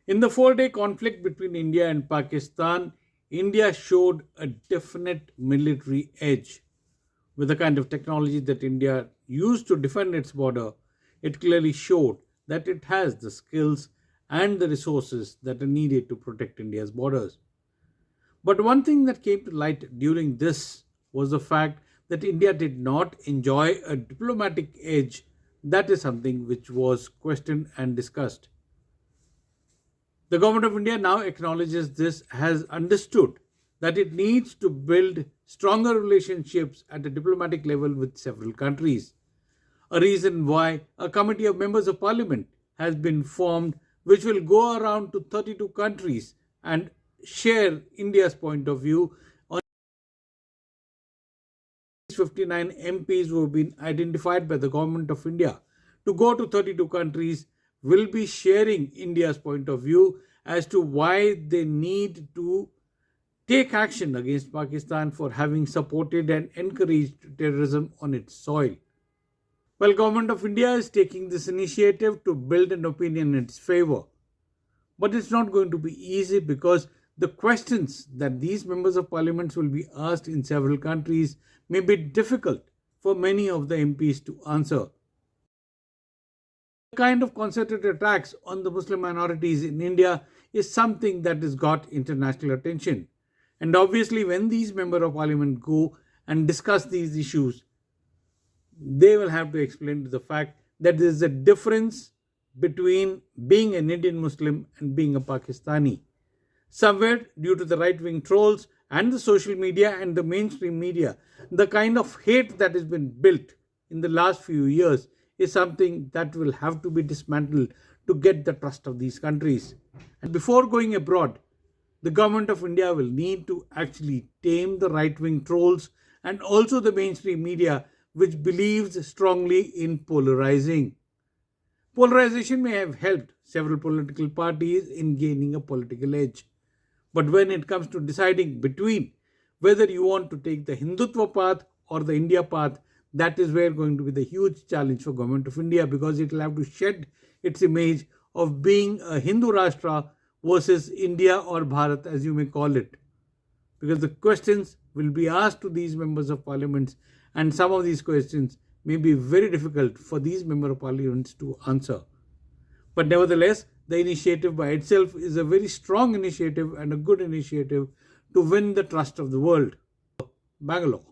In the 4-day conflict between India and Pakistan, India showed a definite military edge. With the kind of technology that India used to defend its border, it clearly showed that it has the skills and the resources that are needed to protect India's borders. But one thing that came to light during this was the fact that India did not enjoy a diplomatic edge. That is something which was questioned and discussed. The government of India now acknowledges this, has understood that it needs to build stronger relationships at a diplomatic level with several countries. A reason why a committee of members of parliament has been formed, which will go around to 32 countries and share India's point of view on 59 MPs who have been identified by the government of India to go to 32 countries will be sharing India's point of view as to why they need to take action against Pakistan for having supported and encouraged terrorism on its soil. Well, government of India is taking this initiative to build an opinion in its favor. But it's not going to be easy because the questions that these members of parliament will be asked in several countries may be difficult for many of the MPs to answer. The kind of concerted attacks on the Muslim minorities in India is something that has got international attention. And obviously, when these members of parliament go and discuss these issues, they will have to explain to the fact that there is a difference between being an Indian Muslim and being a Pakistani. Somewhere, due to the right-wing trolls and the social media and the mainstream media, the kind of hate that has been built in the last few years is something that will have to be dismantled to get the trust of these countries. And before going abroad, the government of India will need to actually tame the right-wing trolls and also the mainstream media, which believes strongly in polarizing. Polarization may have helped several political parties in gaining a political edge. But when it comes to deciding between whether you want to take the Hindutva path or the India path, that is where going to be the huge challenge for government of India, because it will have to shed its image of being a Hindu Rashtra versus India or Bharat, as you may call it. Because the questions will be asked to these members of parliament, and some of these questions may be very difficult for these members of parliament to answer. But nevertheless, the initiative by itself is a very strong initiative and a good initiative to win the trust of the world. Bangalore.